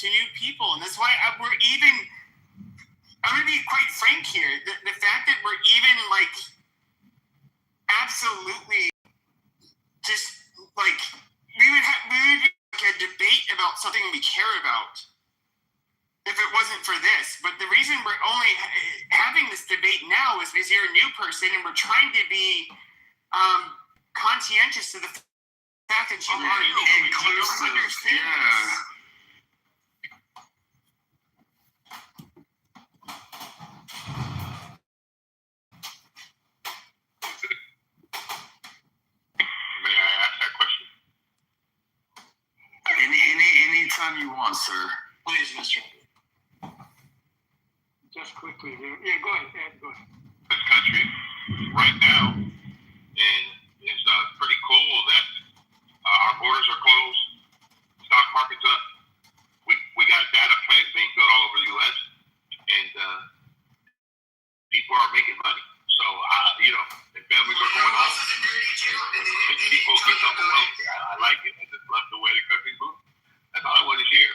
to new people. And that's why we're even, I'm going to be quite frank here, the fact that we're even like absolutely just like, we would have like a debate about something we care about if it wasn't for this. But the reason we're only having this debate now is because you're a new person and we're trying to be conscientious of the fact that you are inclusive. Yeah. May I ask that question? Anytime you want, sir. Please, Mr. Just quickly here. Yeah, go ahead, Ed, go ahead. This country right now, and it's pretty cool that our borders are closed, stock market's up. We got data plans being built all over the U.S. and people are making money. So and families are going home. And people getting up away. I like it. I just love the way the country's moving. That's all I want to hear.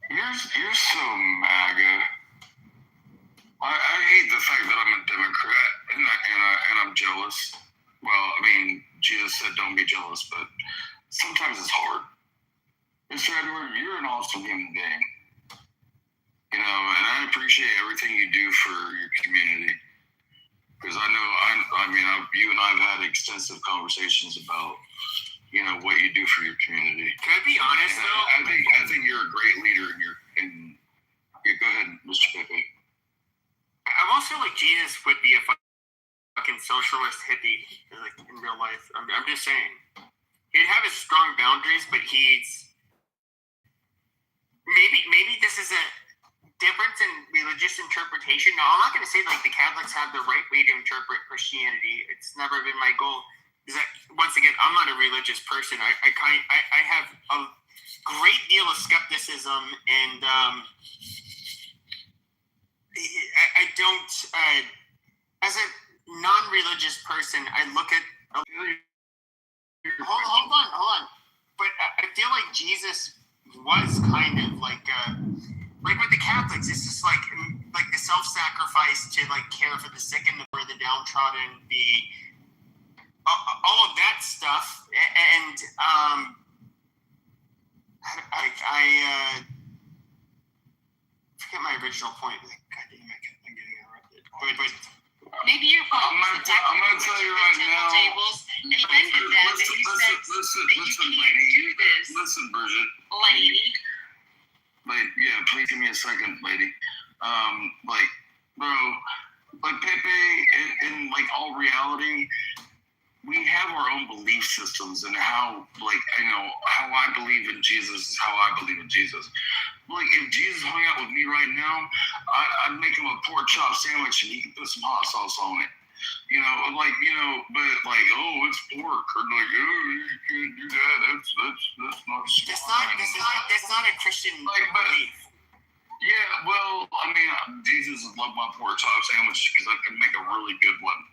You're so MAGA. I hate the fact that I'm a Democrat and I'm jealous. Well, I mean, Jesus said don't be jealous, but sometimes it's hard. Mr. Edward, you're an awesome human being. And I appreciate everything you do for your community. Because I know, you and I have had extensive conversations about, what you do for your community. Can I be honest, though? I think you're a great leader go ahead, Mr. Pepe. I'm also like Jesus would be a fucking socialist hippie, like in real life. I'm just saying. He'd have his strong boundaries, but maybe this is a difference in religious interpretation. Now, I'm not going to say like the Catholics have the right way to interpret Christianity. It's never been my goal. Once again, I'm not a religious person. I have a great deal of skepticism, and I don't. As a non-religious person, I look at. Hold on. But I feel like Jesus was kind of like with the Catholics. It's just like the self-sacrifice to like care for the sick and the poor, the downtrodden, all of that stuff, and I forget my original point. God damn it, I'm getting interrupted. But maybe your phone. I'm gonna tell you right now. Tables, and he mentioned that, and he said that you can't do this. Listen, Bridget. Lady. Yeah, please give me a second, lady. Bro, Pepe, in all reality, we have our own belief systems, and how I believe in Jesus is how I believe in Jesus. If Jesus hung out with me right now, I'd make him a pork chop sandwich and he could put some hot sauce on it. It's pork, or you can't do that. That's not. That's not a Christian belief. Yeah, well, Jesus would love my pork chop sandwich because I can make a really good one.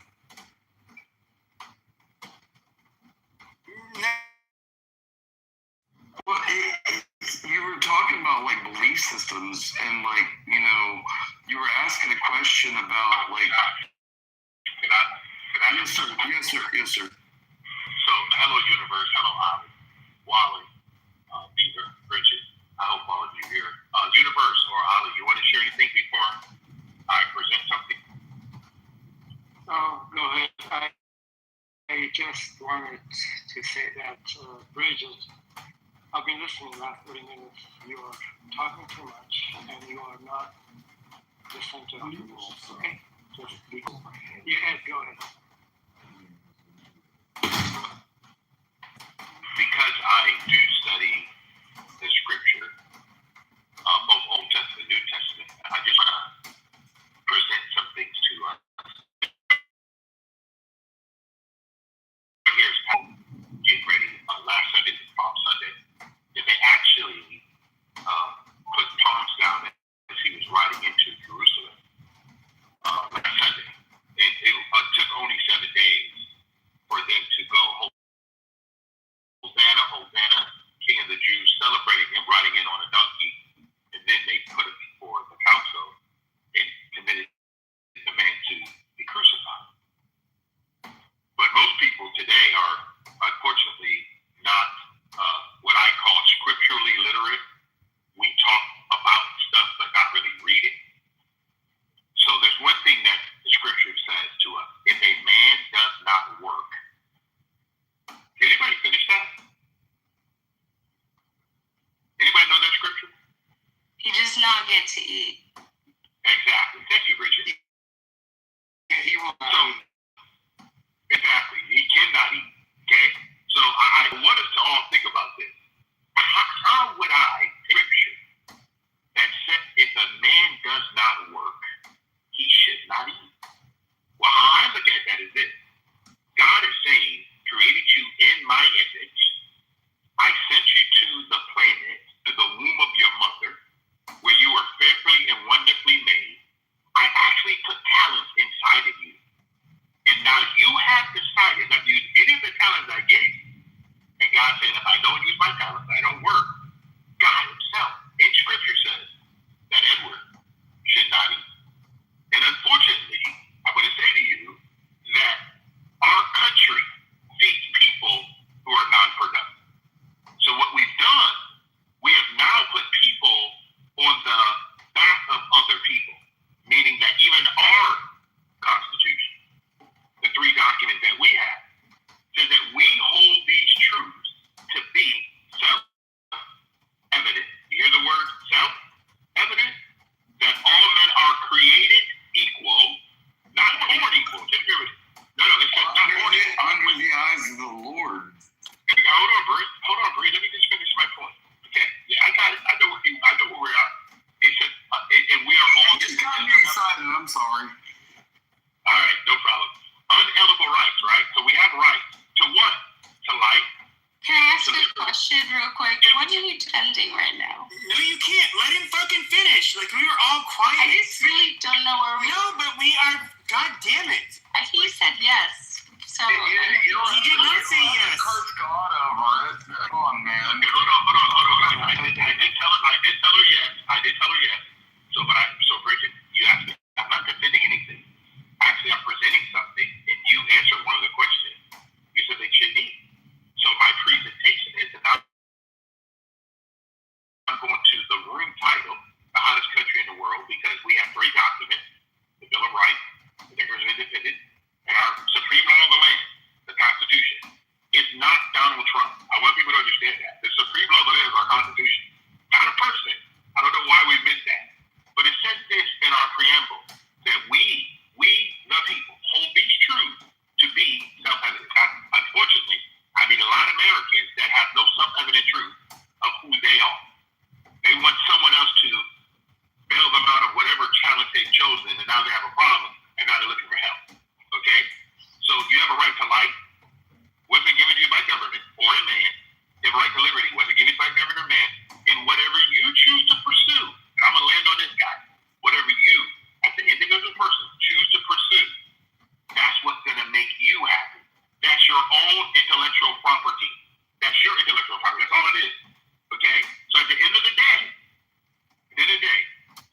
Well, you were talking about belief systems, and you were asking a question about Can I? Yes, sir. So, hello, universe. Hello, Ali, Wally, Beaver, Bridget. I hope all of you here. Universe or Ali, you want to share anything before I present something? Oh, go ahead. I just wanted to say that, Bridget, I've been listening the last 30 minutes. You are talking too much, and you are not listening to other people. Okay? Just be quiet. Yeah, go ahead. Because I do study the scripture, both Old Testament and New Testament, I just want to present some things to us. Here's Paul getting ready. Last Sunday, Palm Sunday, they actually put palms down as he was riding into Jerusalem last Sunday. And it took only not get to eat. Exactly. Thank you, Bridget. Yeah, he will not. So, exactly. He cannot eat. Okay? So I want us to all think about this. How would I, scripture, that said if a man does not work, he should not eat? Well, how I look at that is this. God is saying, created you in my image. I sent you to the planet, to the womb of your mother, where you were fearfully and wonderfully made. I actually put talents inside of you. And now you have decided not to use any of the talents I gave you. And God said, if I don't use my talents, I don't work. God himself, in scripture, says that Edward should not eat. And unfortunately, I'm going to say to you that our country feeds people who are non-productive. So what we've done, we have now put people on the back of other people, meaning that even our Constitution, the three documents that we have, says that we hold these truths to be self-evident. You hear the word self-evident? That all men are created equal, not born equal. Just hear it. No, it says not born equal. Under the eyes of the Lord. Hold on, Bree. Let me just finish my point. Okay? Yeah, I got it. I know where we're at. It says, and we are all. You got me excited. I'm sorry. All right, no problem. Unalienable rights, right? So we have rights to what? To life. Can I ask a question real quick? What are you tending right now? No, you can't. Let him fucking finish. Like, we were all I quiet. just really don't know where we. No, but we are. God damn it. He said yes. So You don't He did not say yes. curse God over it. Come on, man. Okay, hold on. I did tell her yes. So Bridget, you asked me. I'm not defending anything. Actually, I'm presenting something, and you answered one of the questions. You said they shouldn't eat. So my presentation is, and I'm going to the room title, the hottest country in the world, because we have three documents: the Bill of Rights, the Declaration of Independence, and our supreme law of the land, the Constitution. It's not Donald Trump. I want people to understand that. The supreme law of the land is our Constitution, not a person. I don't know why we missed that. But it says this in our preamble, that we, the people, hold these truths to be self-evident. Unfortunately, I meet a lot of Americans that have no self-evident truth of who they are. They want someone else to bail them out of whatever challenge they've chosen, and now they have a problem, and now they're looking for help. Okay? So you have a right to life, wasn't given to you by government or a man. You have a right to liberty, wasn't given by government or man. In whatever you choose to pursue, and I'm going to land on this guy, whatever you, as an individual person, choose to pursue, that's what's going to make you happy. That's your own intellectual property. That's your intellectual property. That's all it is. Okay? So at the end of the day,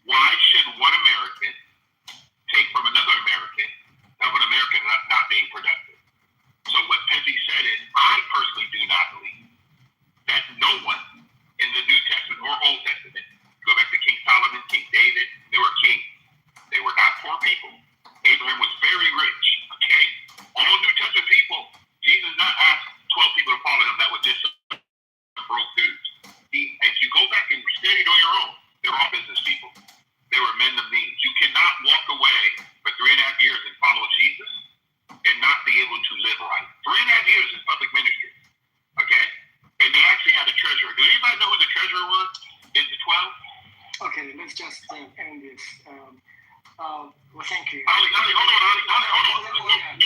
why should one American take from another American of an American not being productive? So what Pepe said is, I personally do not believe that no one in the New Testament or Old Testament, go back to King Solomon, King David, they were kings. They were not poor people. Abraham was very rich. Okay? All New Testament people, Jesus not asked 12 people to follow him that was just broke dudes. If you go back and study it on your own, they were all business people. They were men of means. You cannot walk away for 3.5 years and follow Jesus and not be able to live right. 3.5 years in public ministry. Okay? And they actually had a treasurer. Do anybody know who the treasurer was? Is it 12? Okay, let's just end this. Well, thank you. Ali, hold on.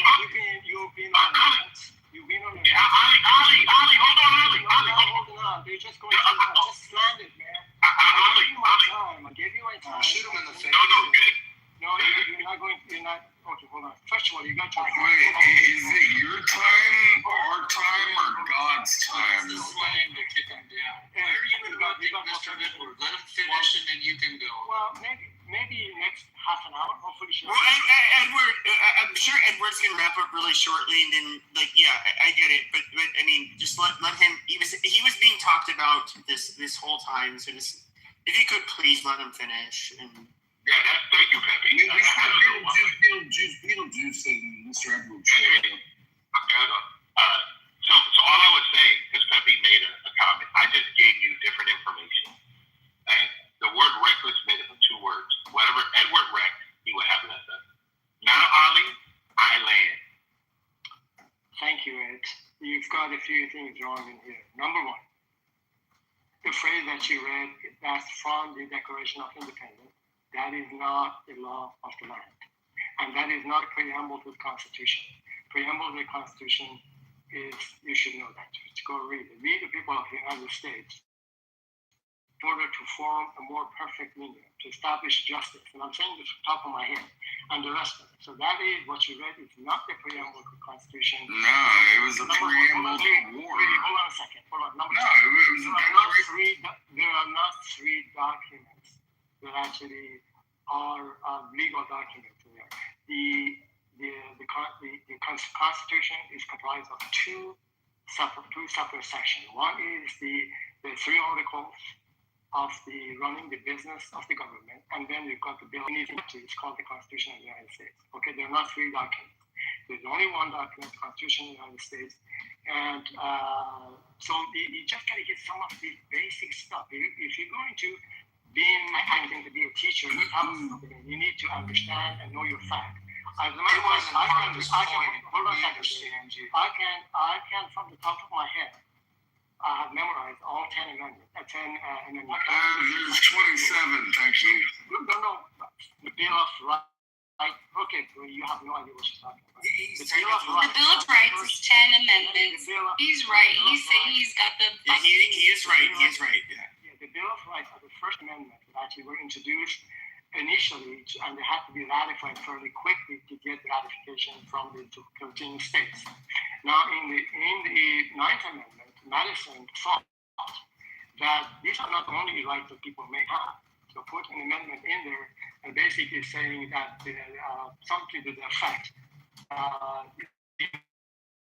You've been on that. You've been on that. Ali, hold on, Ali. Holding on. They're just going to just land it, man. I gave you my time. Shoot him in the face. No, you're not going. You're not. Okay, hold on. First of all, you got your. Wait, is it your time, our time, or God's time? This is time to kick him down. Where are you going to go, Mr. Edward? Let him finish and then you can go. Well, maybe next half an hour. Hopefully, she'll. Well, Edward, I'm sure Edward's gonna wrap up really shortly, and then, like, yeah, I get it, but I mean, just let him. He was being talked about this whole time, so just if you could please let him finish. And yeah, thank you, Pepe. We still Beetlejuice and Mr. Edward. So all I was saying, because Pepe made a comment, I just gave you different information. And the word reckless made a few things wrong in here. Number one, the phrase that you read, that's from the Declaration of Independence. That is not the law of the land. And that is not a preamble to the Constitution. Preamble to the Constitution is, you should know that. Just go read it. We, the people of the United States, in order to form a more perfect union, to establish justice. And I'm saying this off the top of my head, and the rest of it. So that is what you read. It's not the preamble to the Constitution. No, it was a preamble to war. Hold on a second. Hold on. No, it was a declaration. There are not three documents that actually are legal documents there. The Constitution is comprised of two separate sections. One is the three articles of the running the business of the government, and then you've got the bill. It's called the Constitution of the United States. Okay, there are not three documents. There's only one document, the Constitution of the United States, and so you just got to get some of the basic stuff. If you're going to intending to be a teacher, you need to understand and know your fact. As a matter of fact, I can from the top of my head, I have memorized all 10 amendments. There's 27, thank you. No. The Bill of Rights. Okay, well, you have no idea what you're talking about. The Bill of Rights. The Bill of Rights is 10 amendments. He's right. He's got the. Yeah, he is right. He is right. Yeah. The Bill of Rights are the first amendment that actually were introduced initially, and they had to be ratified fairly quickly to get ratification from the 13 states. Now, in the Ninth Amendment, Madison thought that these are not only rights that people may have. So put an amendment in there and basically saying that something to the effect the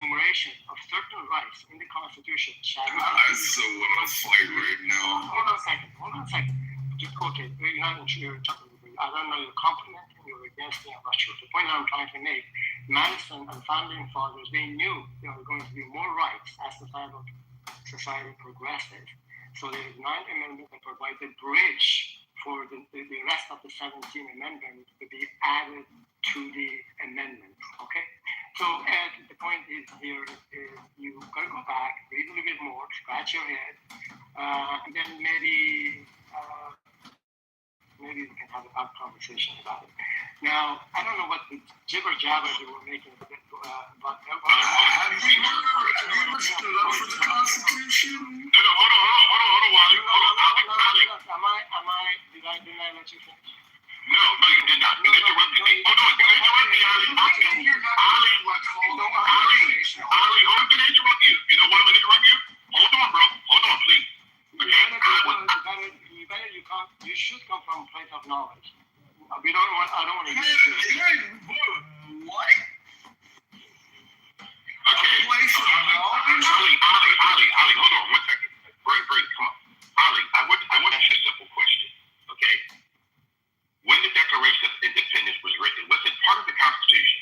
enumeration of certain rights in the Constitution shall be. I so want to fight right now. Hold on a second. Just okay, you're not sure. I don't know you're complimenting, you're against me, I'm not sure. The point I'm trying to make, Madison and founding fathers, they knew there were going to be more rights as society progresses. So there is 9th Amendment that provides a bridge for the rest of the 17 amendments to be added to the amendment. Okay? So Ed, the point is here is you gotta go back, read a little bit more, scratch your head, and then maybe we can have a conversation about it. Now, I don't know what the jibber jabber they were making about. Have you ever stood up for the Constitution? No, hold on, Wally. Did I let you finish? No, you did not. You interrupted me. Hold on, you interrupted me, Ali. Ali, hold on, can I interrupt you? You know why I'm going to interrupt you? Hold on, bro. Hold on, please. Okay, you should come from a place of knowledge. I don't want to get What? Okay. Ali, hold on 1 second. Break, come on. Ali, I want to ask you a simple question, okay? When the Declaration of Independence was written, was it part of the Constitution?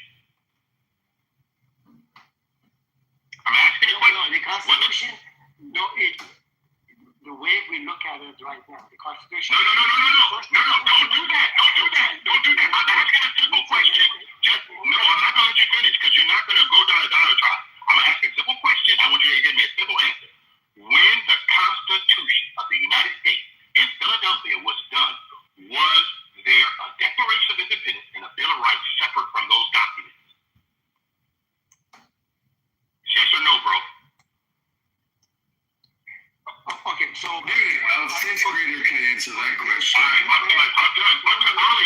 I'm asking you. No, the Constitution, the way we look at it right now, the Constitution. No, don't do that. I'm asking a simple question. No, I'm not going to let you finish because you're not going to go down a diatribe. I'm going to ask a simple question. I want you to give me a simple answer. When the Constitution of the United States in Philadelphia was done, was there a Declaration of Independence and a Bill of Rights separate from those documents? Yes or no, bro? Okay, so Maybe a fifth grader can answer that question. All right, I'm done. Ali,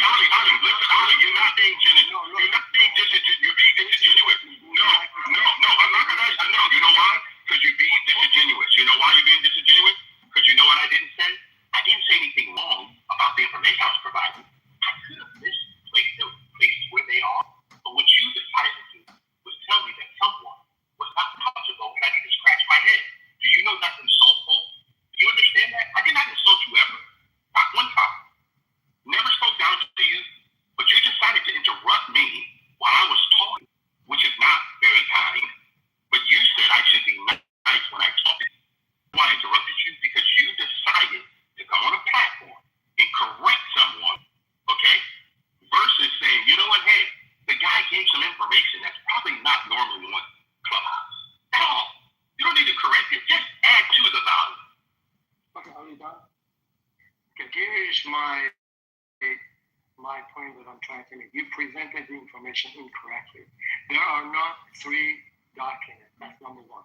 listen, Ali, you're not being genuine. You're being disingenuous. No, I'm not going to. No, you know why? Because you're being disingenuous. You know why you're being disingenuous? Because you know what I didn't say? I didn't say anything wrong about the information I was providing. I could have misplaced the places where they are. But what you decided to do was tell me that someone was not comfortable and I need to scratch my head. Do you know that's insultful? Do you understand that? I did not insult you ever. Not one time. Never spoke down to you. But you decided to interrupt me already done? Okay, here is my point that I'm trying to make. You presented the information incorrectly. There are not 3 documents. That's number one.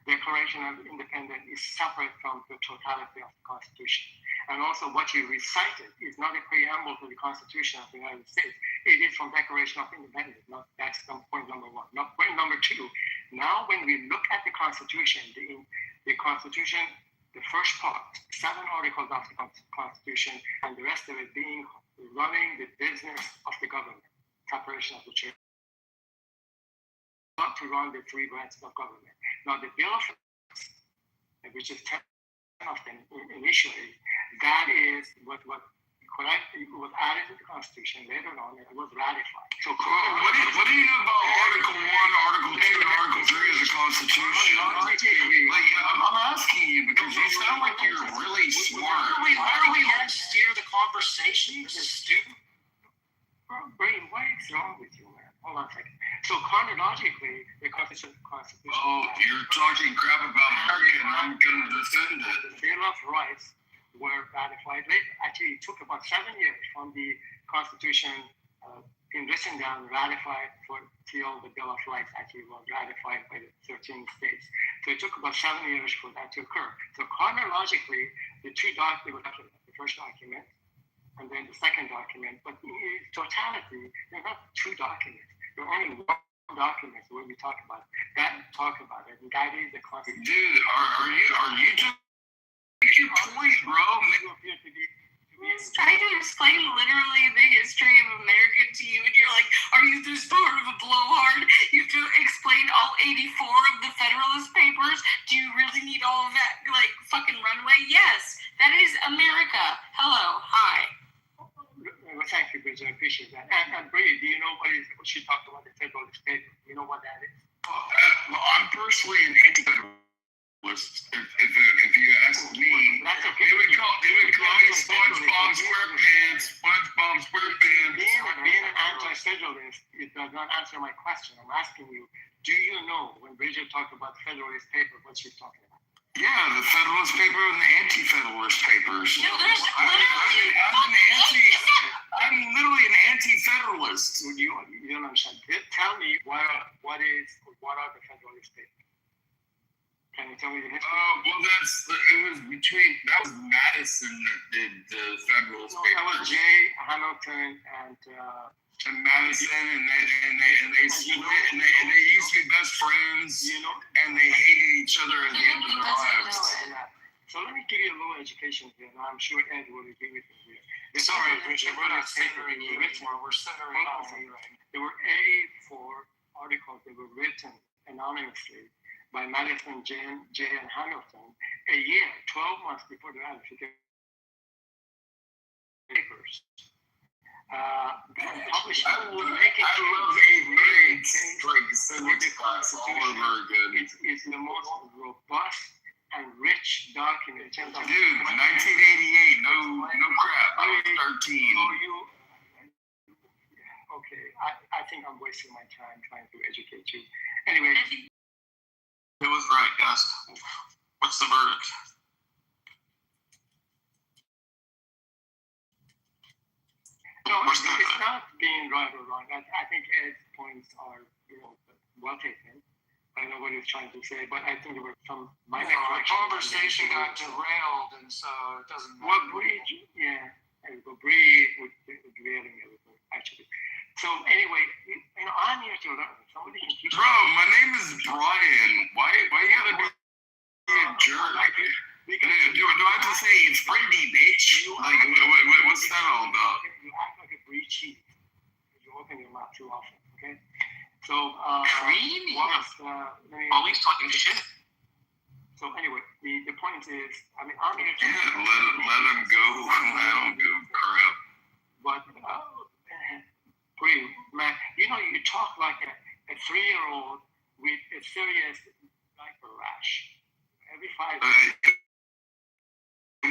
Declaration of Independence is separate from the totality of the Constitution. And also what you recited is not a preamble to the Constitution of the United States. It is from Declaration of Independence. That's point number one. Now, point number two, now when we look at the Constitution, the Constitution, the first part, 7 articles of the Constitution, and the rest of it being running the business of the government, separation of the church, not to run the 3 branches of government. Now, the Bill of Rights, which is 10 of them initially, that is what was added to the Constitution later on, and it was ratified. So, what do you know about Article 1, Article 2, and Article 3 of the Constitution? I'm asking you because you sound like you're really smart. Why do we all steer the conversation? This is stupid. Brain, what is wrong with you, man? Hold on a second. So chronologically, the Constitution. Oh, you're talking crap about America, and I'm going to defend it. The Bill of Rights were ratified later. Actually, it took about 7 years from the Constitution being written down, ratified, till the Bill of Rights actually was ratified by the 13 states. So it took about 7 years for that to occur. So chronologically, the 2 documents, the first document, and then the second document, but in totality, they're not 2 documents. They're only 1 document where we talk about it, and that is the Constitution. Dude, are you just your point, bro? You appear to be trying to explain literally the history of America to you, and you're like, are you this part of a blowhard? You have to explain all 84 of the Federalist Papers? Do you really need all of that, like, fucking runway? Yes, that is America. Hello, hi. Well, thank you, Bridget. I appreciate that. And Bree, do you know what she talked about the Federalist Paper? You know what that is? I'm personally an anti-federalist. If you ask me, That's okay. they would call me SpongeBob SquarePants. Being an anti-federalist, it does not answer my question. I'm asking you, do you know when Bridget talked about the Federalist Paper, what she's talking about? Yeah, the Federalist Paper and the Anti-Federalist Papers. No, there's I'm literally an anti-federalist. You don't understand. Tell me what are the Federalist Papers? Can you tell me the history? That was Madison that did the Federalist Papers. That was Jay Hamilton and Madison, and they split, and they used to be best friends, and they hated each other at the end of their lives. So let me give you a little education here, and I'm sure Ed will agree with me here. Sorry, Richard, we're not centering you anymore. We're centering on you. There were 84 articles that were written anonymously by Madison, Jay, and Hamilton a year, 12 months before the ratification papers. Published. I love ignorance. Like you said, The Constitution all over again. is the most robust and rich document in terms of. Dude, 1988, no crap. I was 13. Okay, I think I'm wasting my time trying to educate you. Anyway. It was right, guys. What's the verdict? No, it's not being right or wrong. I think Ed's points are, well taken. I know what he's trying to say, but I think there were some minor The conversation got derailed, and so it doesn't matter. What Bree, Bree would derailing everything, actually. So anyway, I'm here to learn. Somebody can teach. Bro, my name is Brian. Why you gotta be a jerk? Do I have to say it's Brandy, bitch? Like, what's that all about? You act like a Bree cheese. You open your mouth too often, okay? So, Creamy. Always talking shit. So anyway, the point is, I'm here to... Yeah, let him go. I don't give a crap. But, Bree, man, you talk like a 3-year-old with a serious diaper rash. Every 5 minutes. I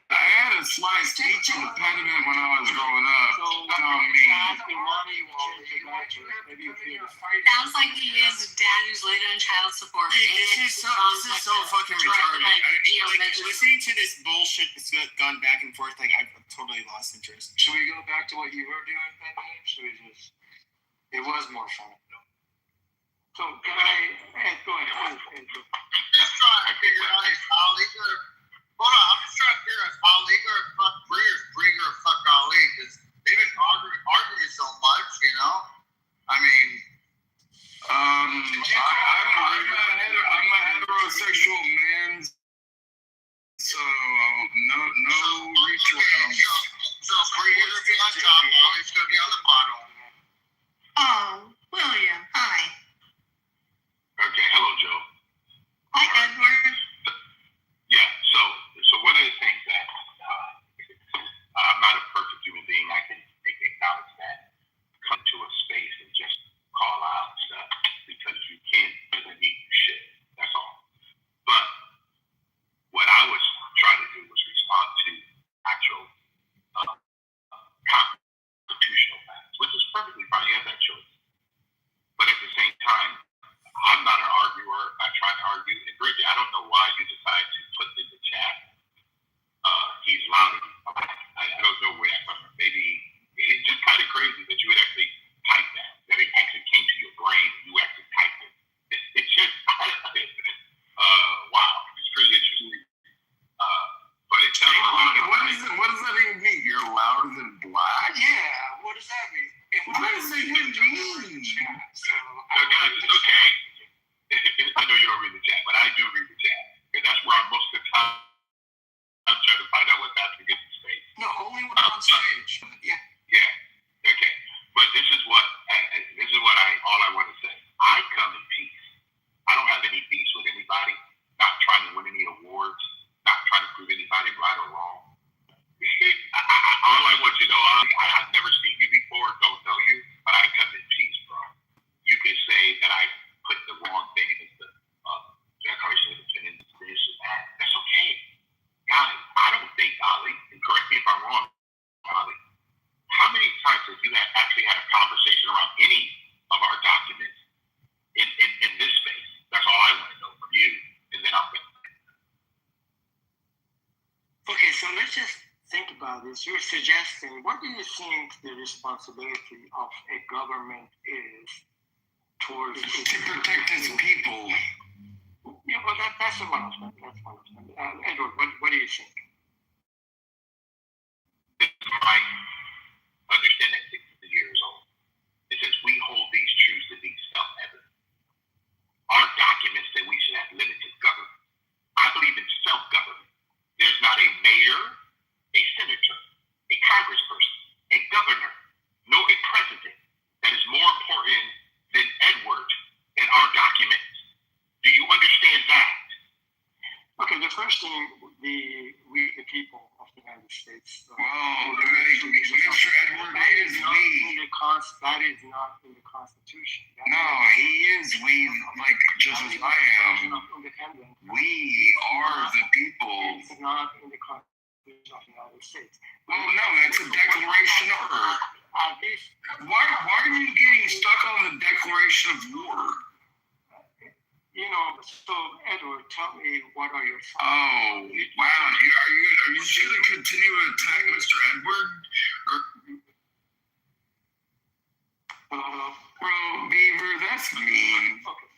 had a sliced speech impediment when I was growing up. So, I mean, asking money will change your diaper. Maybe you feel Sounds like he is a dad who's late on child support. Dude, this is so fucking retarded. Listening to this bullshit that's gone back and forth, like I've totally lost interest. Should we go back to what you were doing that day? Should we just? It was more fun. So can I go ahead? I'm just trying to figure out if Ali or hold on, I'm just trying to figure out if Ali or fuck Bree or fuck Ali because they've been arguing so much, you know. I mean, I'm a heterosexual man, so no reach around. So Bree is gonna be on top, Ali's gonna be on the bottom. Oh, William, hi. Okay, hello, Joe. Hi, Edward. Yeah, so one of the things that I'm not a perfect human being. I can acknowledge that. Come to a space and just call out stuff because you can't doesn't mean shit. That's all. But what I was trying to do was respond to actual constitutional facts, which is perfectly fine. You have that choice. But at the same time, I'm not an arguer. I try to argue. And Bridget, I don't know why you decided to put in the chat. He's loud. I don't know where that comes from. Maybe it's just kind of crazy that you would actually type that. That it actually came to your brain. You actually typed it. It's just wow. It's pretty interesting. But it tells you What does that even mean? You're louder than black? Yeah. What does that mean? What does it even mean? So, guys, it's okay. I know you don't read the chat, but I do read the chat. Because that's where I'm most of the time. I'm trying to find out what's happening in space. no, only when I'm on stage. Yeah. Yeah. Okay. But this is what all I want to say. I come in peace. I don't have any beefs with anybody. Not trying to win any awards. Not trying to prove anybody right or wrong. All I want you to know, I've never seen you before. Don't know you, but I come in peace, bro. You can say that I put the wrong thing in the Declaration of Independence. This and that. That's okay. Guys, I don't think, Ali, and correct me if I'm wrong, Ali, how many times have you actually had a conversation around any of our documents in this space? That's all I want to know from you, and then I'll get. Okay, so let's just think about this. You're suggesting, what do you think the responsibility of a government is towards To protect its people. Yeah, well, that's one of them. That's one of them. Edward, what do you think? I understand at 60 years old. It says we hold these truths to be self-evident. Our documents say we should have limited government. I believe in self-government. There's not a mayor, a senator, a congressperson, a governor, no a president that is more important than Edward and our documents. Do you understand that? Okay, the first thing, we the people of the United States. Well, Mr. Edward is we. That is not in the Constitution. No, he is we, like just as I am. Independent. We are the people. It's not in the Constitution of the United States. Well, no, that's a Declaration of War. At least, Why are you getting stuck on the Declaration of War? so Edward, tell me, what are your thoughts? Oh, wow. Are you just going to continue to attack Mr. Edward? Bro, Beaver, that's mean. Okay.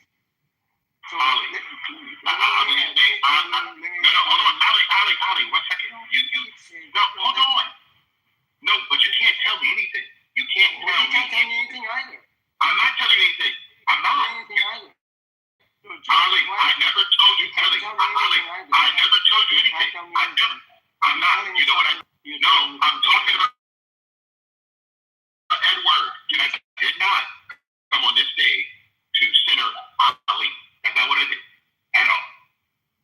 So, Ali, hold on. Ali, 1 second. No, hold on. No, but you can't tell me anything. You can't Well, tell you can't tell me. me anything either. I'm not telling you anything. I'm not. Anything either. Ali, I never told you, Ali, I never told you anything. I'm not. You know what no, I'm talking about Edward. And I did not come on this day to center Ali. That's not what I did. At all.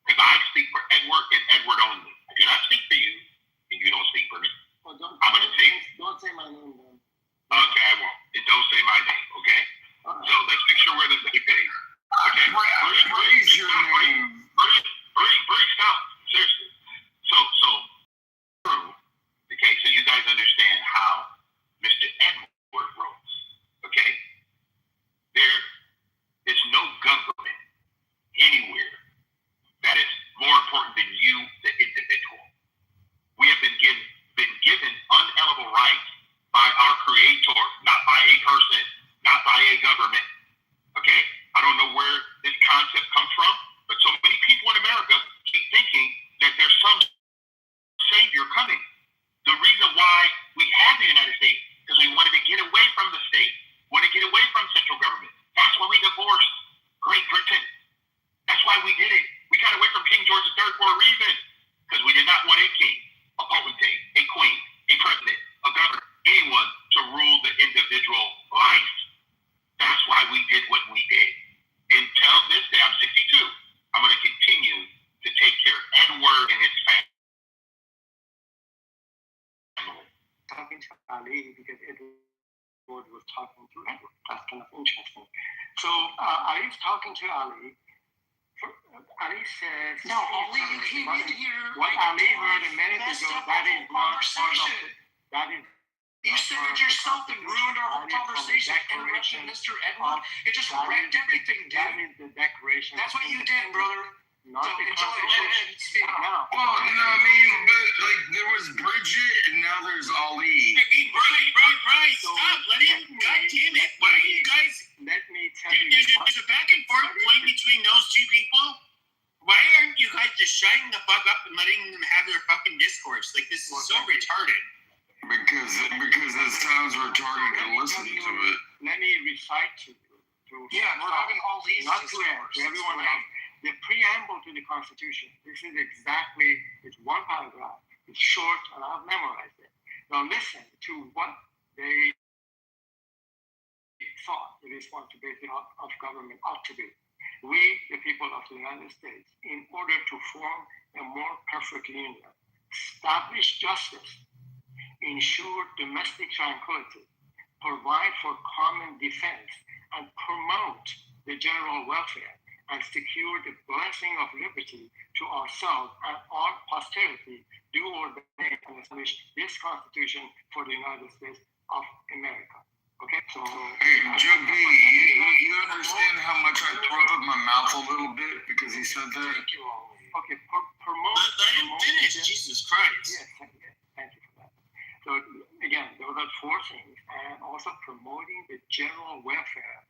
Because I speak for Edward and Edward only. I do not speak for you, and you don't speak for me. Well, don't say my name then. Okay, I won't. And don't say my name, okay? So let's make sure we're the same page. Okay? What is your name? Bree, stop. Seriously. So, true talking to Ali because Edward was talking to Edward. That's kind of interesting. So Ali's talking to Ali. Ali says, No, Ali, you came in here. What Ali heard a minute ago, that is not part of it. That is. You centered yourself and ruined our whole conversation, interrupting Mr. Edward. It just wrecked everything, That dude. is the declaration. That's what you did, brother. Not So the enjoy it. Go ahead Constitution. and speak. Now, Well, no, I mean, but like there was Bridget and now there's Ali. Hey, Bryce, stop. Let him. God damn it. Why are you guys? let me tell Dude, you. there's a back and forth going between those two people. Why aren't you guys just shutting the fuck up and letting them have their fucking discourse? Like, this is so retarded. Because it sounds retarded to listen to it. Let me recite to you. Yeah, we're having all these Not to discourse. everyone else. The preamble to the Constitution. This is exactly, it's one paragraph. It's short, and I've memorized it. Now listen to what they thought the responsibility of government ought to be. We, the people of the United States, in order to form a more perfect union, establish justice, ensure domestic tranquility, provide for common defense, and promote the general welfare, and secure the blessing of liberty to ourselves and our posterity, do ordain and establish this Constitution for the United States of America. Okay, so Hey, Joe B, you understand how much I threw up in my mouth a little bit because he said that? Thank you, Ali. okay, promote. Let him finish. Jesus Christ. Yes, thank you for that. So again, those are four things, and also promoting the general welfare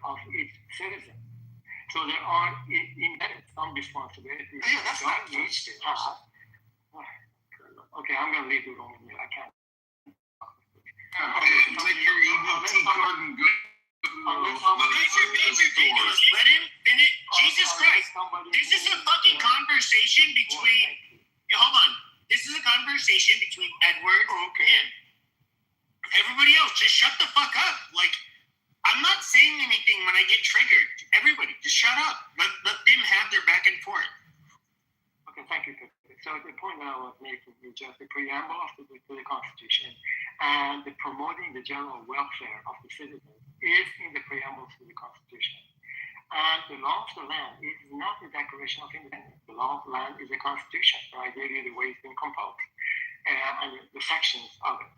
of each citizen. So there are embedded some responsibilities. Yeah, that's not don't need good. to have. Okay, I'm gonna leave the room here. I can't. Take your EBT card and go. You guys are being ridiculous. Let him finish. Jesus Christ. This is a fucking conversation between. Hold on. This is a conversation between Edward and everybody else. Just shut the fuck up. Like, I'm not saying anything when I get triggered. Everybody, just shut up. Let them have their back and forth. Okay, thank you. So the point that I was making is just the preamble of the Constitution and the promoting the general welfare of the citizens is in the preamble to the Constitution. And the law of the land is not the Declaration of Independence. The law of the land is the Constitution, right? Really the way it's been composed, and the sections of it.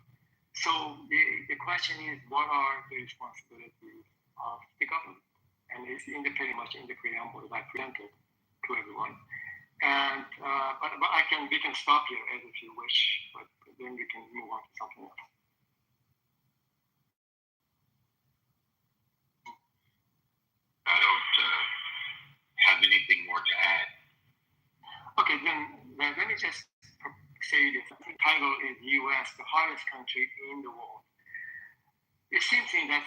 So the question is, what are the responsibilities of the government? And it's pretty much in the preamble that I presented to everyone. And but we can stop here Ed, if you wish, but then we can move on to something else. I don't have anything more to add. Okay, then let me just say this. The title is U.S., the hottest country in the world. It seems to me that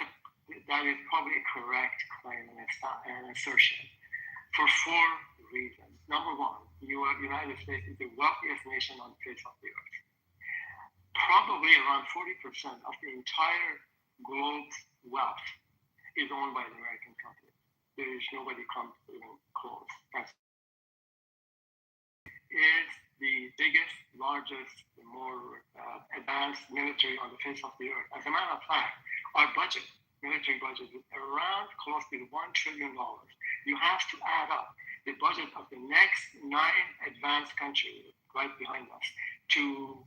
is probably a correct claim and assertion for four reasons. Number one, the United States is the wealthiest nation on the face of the earth. Probably around 40% of the entire globe's wealth is owned by the American company. There is nobody comes even close. That's is the biggest, largest, the more advanced military on the face of the earth. As a matter of fact, our military budget is around close to $1 trillion. You have to add up the budget of the next 9 advanced countries right behind us to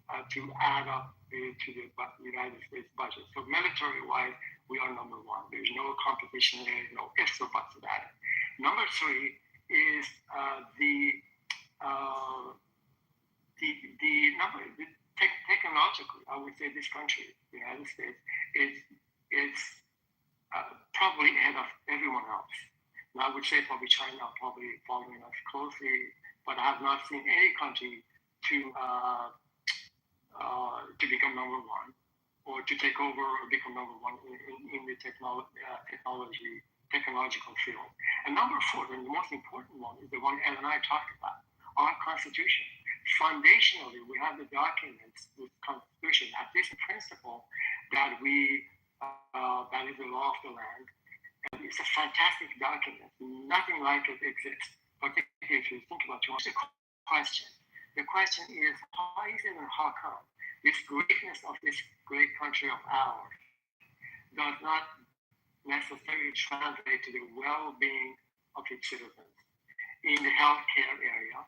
add up to the United States budget. So military-wise, we are number one. There's no competition there, no ifs or buts about it. Number three is technologically, I would say this country, the United States, is probably ahead of everyone else. And I would say probably China probably following us closely, but I have not seen any country to become number one or to take over or become number one in the technological field. And number four, and the most important one, is the one Ed and I talked about, our Constitution. Foundationally, we have the documents with Constitution, at least in principle, that that is the law of the land. And it's a fantastic document. Nothing like it exists. Particularly if you think about it, it's a question. The question is, how is it and how come this greatness of this great country of ours does not necessarily translate to the well-being of its citizens in the healthcare area,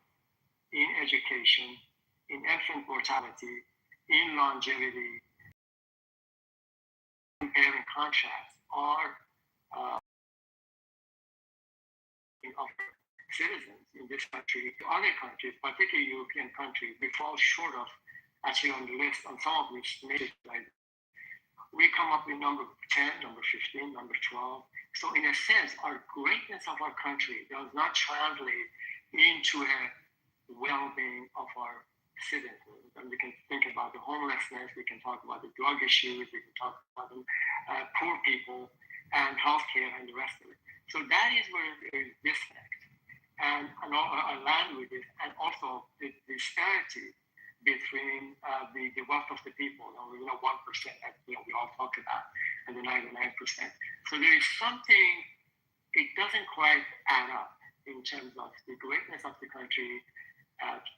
in education, in infant mortality, in longevity, compare and contrast, or of citizens in this country to other countries, particularly European countries, we fall short of actually on the list on some of these nations. Like we come up with number 10, number 15, number 12. So in a sense, our greatness of our country does not translate into a well-being of our citizens. And we can think about the homelessness, we can talk about the drug issues, we can talk about the poor people and healthcare and the rest of it. So that is where there is disconnect. And I land with this, and also the disparity between the wealth of the people, 1% that we all talk about, and the 99%. So there is something, it doesn't quite add up in terms of the greatness of the country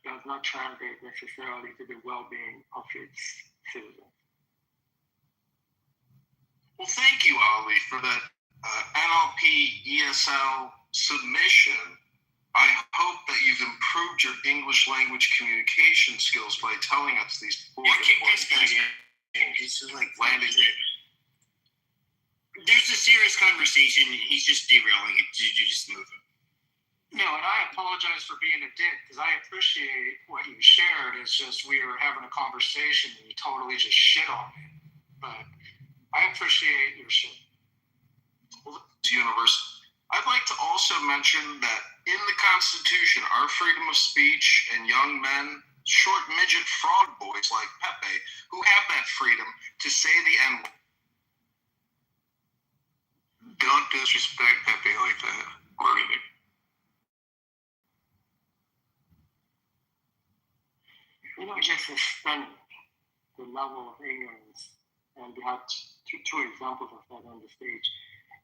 does not translate necessarily to the well-being of its citizens. Well, thank you, Ali, for that NLP ESL submission. I hope that you've improved your English language communication skills by telling us these four important things. He's just like landing it. There's a serious conversation. He's just derailing it. You just move it. No, and I apologize for being a dick because I appreciate what you shared. It's just we were having a conversation and you totally just shit on me. But I appreciate your shit. Well, it's universal. I'd like to also mention that in the Constitution, our freedom of speech and young men, short midget frog boys like Pepe, who have that freedom to say the N-word. Don't disrespect Pepe like that. Just stunning the level of ignorance, and we have two examples of that on the stage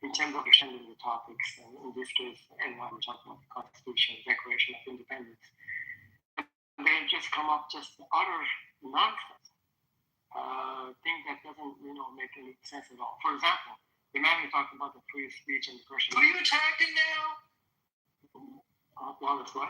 in terms of understanding the topics, and in this case, and when we're talking about the Constitution, Declaration of Independence, and they just come up just utter nonsense, things that doesn't make any sense at all. For example, the man who talked about the free speech and the First Are you attacking now? Well, that's what?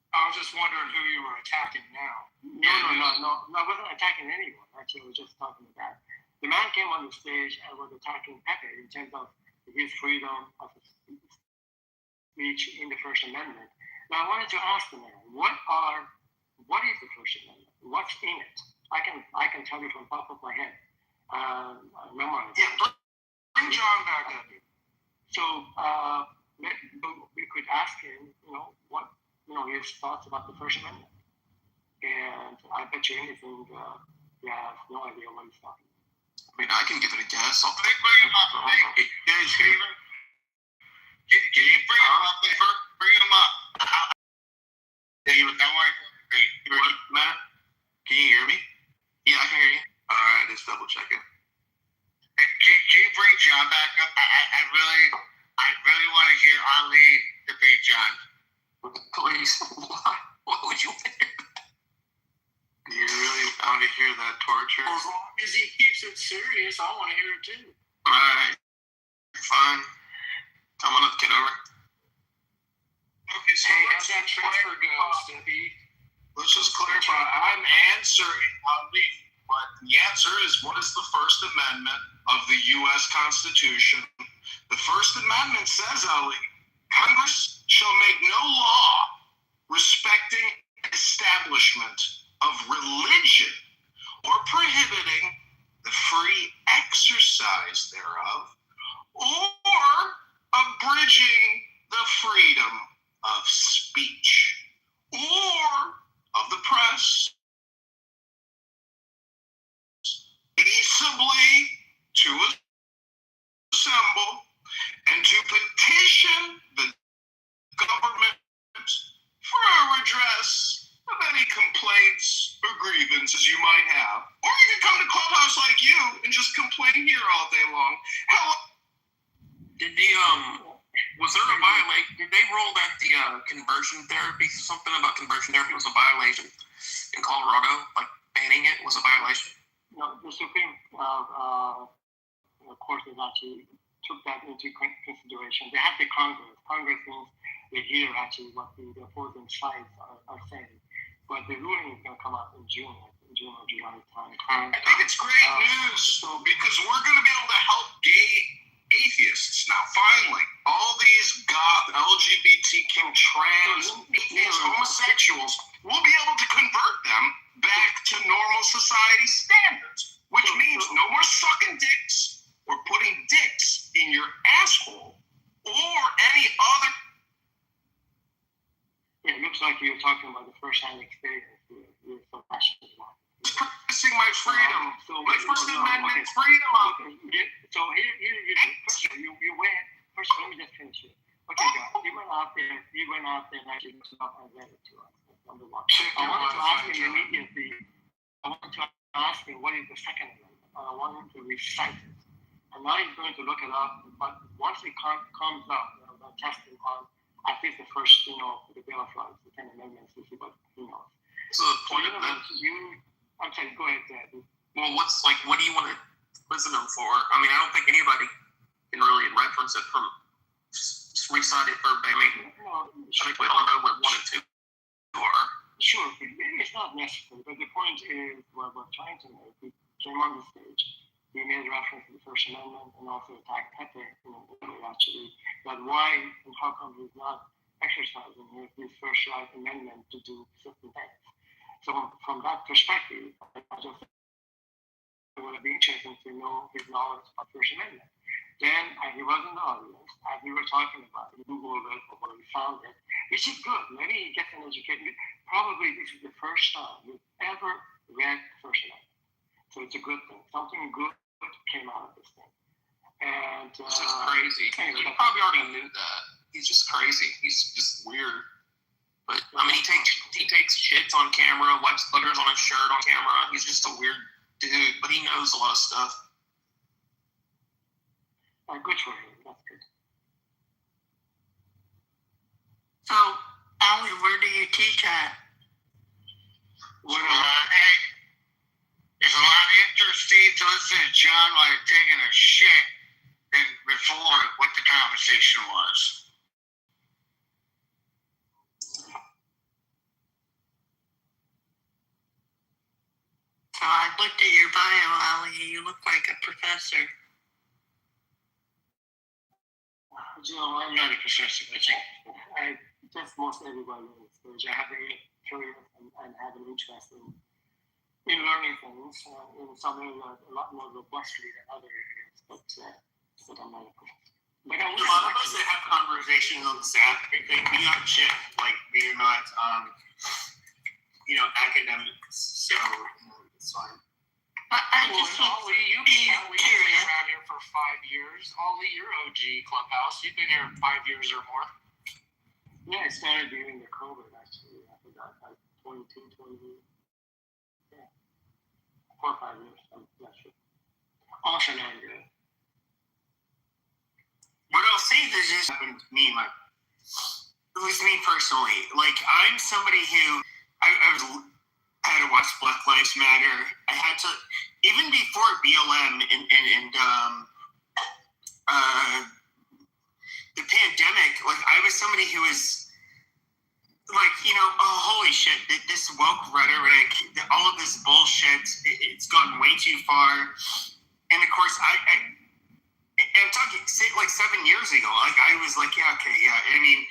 I was just wondering who you were attacking now. No, I wasn't attacking anyone. Actually, I was just talking about the man came on the stage and was attacking Pepe in terms of his freedom of speech in the First Amendment. Now, I wanted to ask the man, what is the First Amendment? What's in it? I can tell you from the top of my head. I memorized. Yeah, bring John back up. So we could ask him, what his thoughts about the First Amendment. And I bet you anything, you have no idea what he's talking about. I mean, I can give it a guess. I'll Bring him up. Can you bring him up? Bring him up. Don't worry. What, Matt? Can you hear me? Yeah, I can hear you. All right, just double checking. Can you bring John back up? I really want to hear Ali debate John. Please. Why would you hear that? Do you really want to hear that torture? As long as he keeps it serious, I want to hear it too. All right. Fine. Come on up, Kitover. Okay, so How's that transfer go, Steppy? let's just clarify. I'm answering Ali, but the answer is, what is the First Amendment of the U.S. Constitution? The First Amendment says, Ali, Congress shall make no law respecting establishment of religion or prohibiting the free exercise thereof or abridging the freedom of speech or of the press peaceably to assemble and to petition the government for a redress of any complaints or grievances you might have. Or you can come to Clubhouse like you and just complain here all day long. Hell, was there a violation? Did they roll back the conversion therapy something about conversion therapy was a violation in Colorado? Like banning it was a violation? No, the Supreme Court has actually took that into consideration. They have the Congress. Congress means they hear actually what the opposing sides are saying. But the ruling is going to come out in June or July time. I think it's great news because we're going to be able to help gay atheists now. Finally, all these goth, LGBTQ, trans, atheist, homosexuals, we'll be able to convert them back to normal society standards, which means no more sucking dicks or putting dicks in your asshole or any other. Yeah, it looks like you're talking about the first-hand experience. You're so passionate about it. Practicing my freedom, my First Amendment freedom. So here you went. First, let me just finish it. Okay, guys, you went out there and actually looked it up and read it to us. That's number one. I wanted to ask him immediately. What is the Second Amendment. I want him to recite it. And now he's going to look it up. But once it comes up, the testing on at least the first, the Bill of Rights, the 10 Amendments, to see what he knows. So the point of that. I'm sorry, go ahead, Dad. Well, what do you want to listen to them for? I mean, I don't think anybody can really reference it from just recite it verbatim. No, I think we all know what 1 and 2 are. Sure, it's not necessary, but the point is what we're trying to make. We came on the stage, we made reference to the First Amendment and also attacked Pepper, actually, that why and how come he's not exercising his First Right Amendment to do certain things. So from that perspective, I just think it would be interesting to know his knowledge about First Amendment. Then he was in the audience, as we were talking about, he Googled it or he found it, which is good. Maybe he gets an education. Probably this is the first time we've ever read First Amendment. So it's a good thing. Something good came out of this thing. And it's just crazy. He probably already knew that. He's just crazy. He's just weird. But I mean, he takes shits on camera, wipes butters on his shirt on camera. He's just a weird dude, but he knows a lot of stuff. Good for him. That's good. So, Ali, where do you teach at? Well, it's a lot interesting to listen to John while he's taking a shit than before what the conversation was. So I looked at your bio, Ali. You look like a professor. I'm not a professor. I just most everybody on the stage. I have a curious and have an interest in learning things in some areas a lot more robustly than other areas. But I'm not a professor. But a lot of us that have conversations on the app, we not shit. Like we are not, academics. So it's fine. I just Ollie, you've been around here for 5 years. Ollie, you're OG Clubhouse. You've been here 5 years or more. Yeah, I started during the COVID, actually. I forgot, like 22, 20, yeah, 4 or 5 years. I'm not sure. Off and on, good. What I'll say is just happened to me, at least me personally. Like, I'm somebody who, I had to watch Black Lives Matter. I had to, even before BLM and the pandemic, like I was somebody who was like, oh, holy shit, this woke rhetoric, all of this bullshit, it's gone way too far. And of course, I'm talking like 7 years ago, like I was like, yeah, okay, yeah. I mean,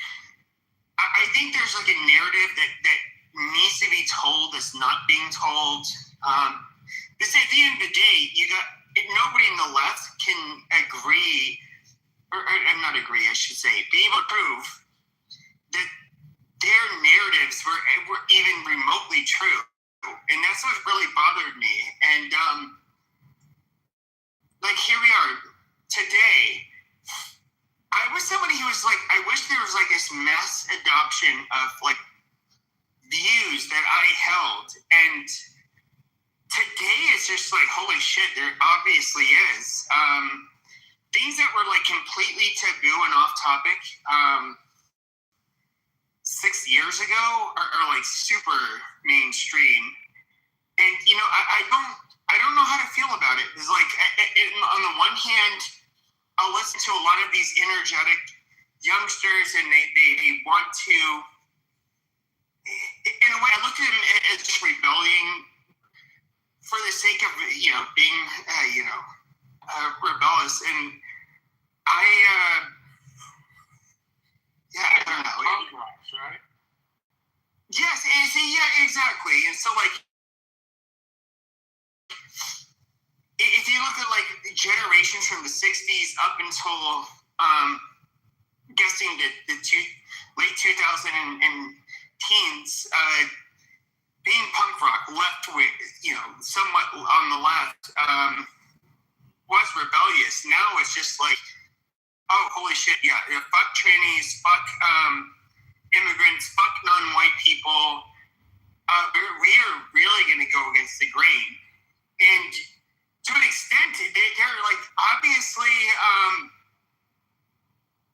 I think there's like a narrative that needs to be told that's not being told. Because at the end of the day, nobody in the left can agree, or not agree, I should say, be able to prove that their narratives were even remotely true. And that's what really bothered me. And like here we are today. I was somebody who was like, I wish there was like this mass adoption of like views that I held, and today it's just like, holy shit, there obviously is things that were like completely taboo and off topic 6 years ago are like super mainstream, and I don't know how to feel about it. It's like on the one hand, I'll listen to a lot of these energetic youngsters, and they want to. In a way, I look at them as just rebelling for the sake of being rebellious, and I don't know. Compromise, right? Yes, yeah, exactly. And so, like, if you look at like generations from the '60s up until guessing the late 2000 and teens, being punk rock, left wing, somewhat on the left, was rebellious. Now it's just like, oh, holy shit, yeah, fuck trannies, fuck immigrants, fuck non-white people. We are really going to go against the grain. And to an extent, they're like, obviously,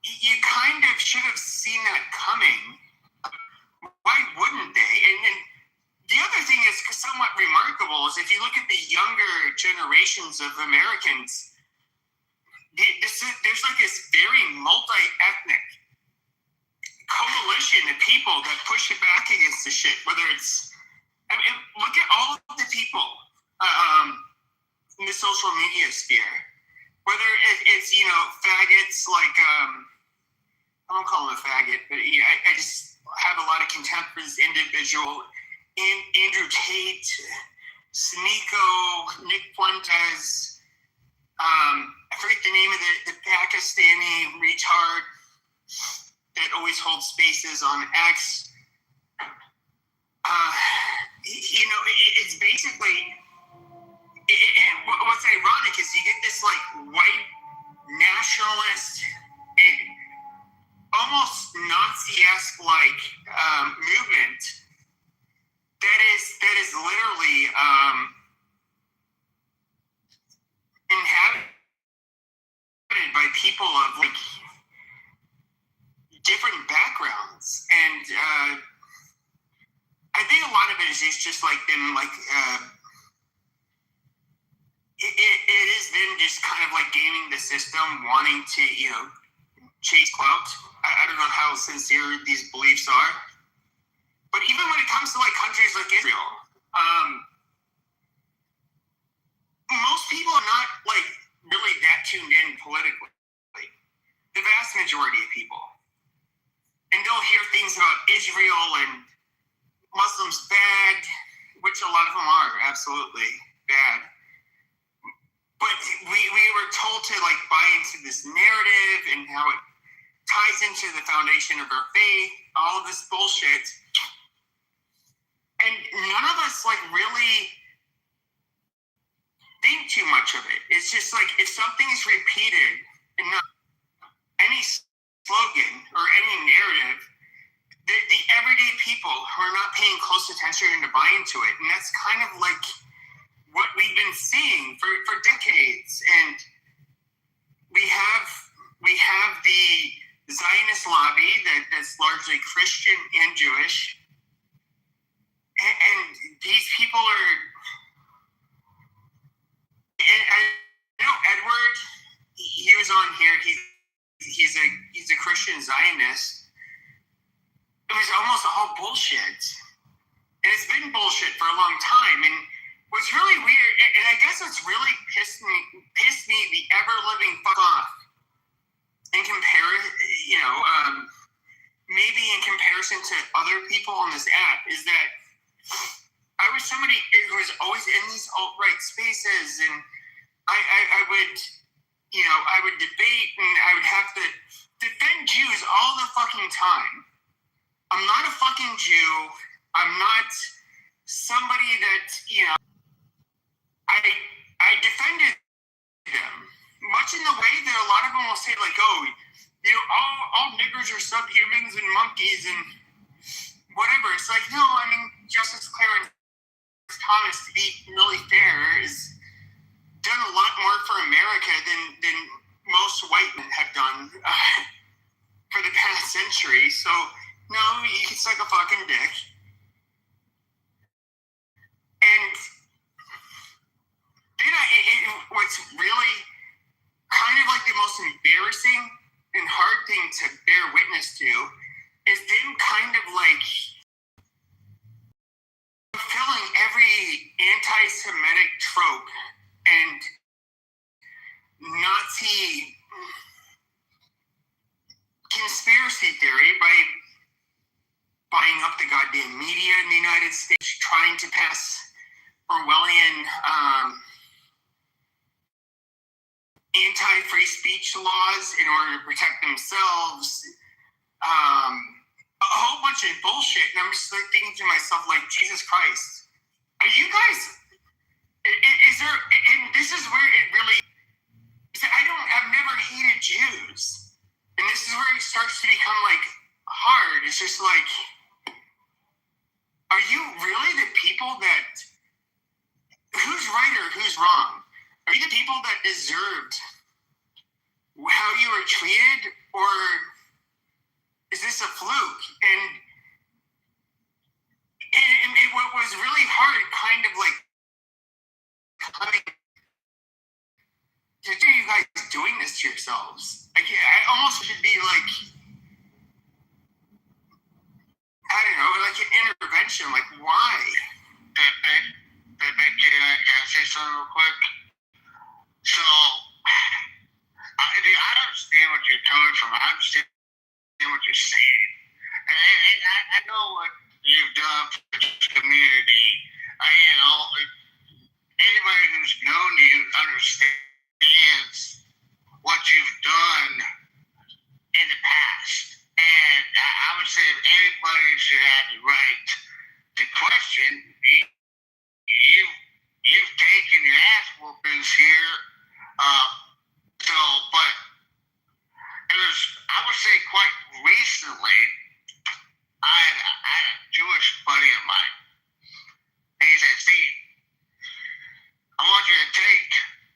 you kind of should have seen that coming. Why wouldn't they? And the other thing is somewhat remarkable is if you look at the younger generations of Americans, there's like this very multi-ethnic coalition of people that push it back against the shit. Whether it's, look at all of the people in the social media sphere. Whether it's faggots like I don't call him a faggot, but I just have a lot of contempt for this individual. Andrew Tate, Sneeko, Nick Fuentes, I forget the name of the Pakistani retard that always holds spaces on X. It's basically, what's ironic is you get this like white nationalist, almost Nazi-esque like movement that is literally inhabited by people of like different backgrounds, and I think a lot of it is just like them like it is them just kind of like gaming the system, wanting to chase clout. I don't know how sincere these beliefs are, but even when it comes to like countries like Israel, most people are not like really that tuned in politically. The vast majority of people, and they'll hear things about Israel and Muslims bad, which a lot of them are absolutely bad. But we were told to like buy into this narrative and how it ties into the foundation of our faith, all of this bullshit. And none of us like really think too much of it. It's just like if something is repeated enough, any slogan or any narrative, the everyday people who are not paying close attention and to buy into it. And that's kind of like what we've been seeing for decades. And we have the Zionist lobby that's largely Christian and Jewish. And these people are, and I know Edward, he was on here, he's a Christian Zionist. It was almost all bullshit. And it's been bullshit for a long time. And what's really weird, and I guess what's really pissed me the ever-living fuck off maybe in comparison to other people on this app, is that I was somebody who was always in these alt-right spaces, and I would debate, and I would have to defend Jews all the fucking time. I'm not a fucking Jew. I'm not somebody that, I defended them, much in the way that a lot of them will say, like, oh, all niggers are subhumans and monkeys and whatever. It's like, no, I mean, Justice Clarence Thomas, to be really fair, has done a lot more for America than most white men have done for the past century. So No, you can suck a fucking dick. And then what's really kind of like the most embarrassing and hard thing to bear witness to is them kind of like fulfilling every anti-Semitic trope and Nazi conspiracy theory by buying up the goddamn media in the United States, trying to pass Orwellian anti-free speech laws in order to protect themselves. A whole bunch of bullshit. And I'm just like thinking to myself, like, Jesus Christ, are you guys, is there, and this is where it really, I've never hated Jews. And this is where it starts to become like hard. It's just like, are you really the people that, who's right or who's wrong? Are you the people that deserved how you were treated, or is this a fluke? And what was really hard, kind of like coming to do you guys doing this to yourselves. Like, I almost should be like, I don't know, like an intervention. Like, why? Pepe, can I say something real quick? So, I understand what you're coming from. I understand what you're saying. And I know what you've done for the community. Anybody who's known you understands what you've done in the past. And I would say if anybody should have the right to question, you've taken your ass whoopings here. But it was, I would say quite recently, I had a Jewish buddy of mine. And he said, Steve, I want you to take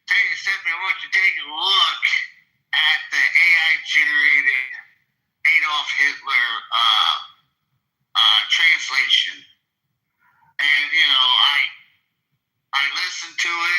a step, I want you to take a look at the AI-generated Adolf Hitler translation. And, I listened to it.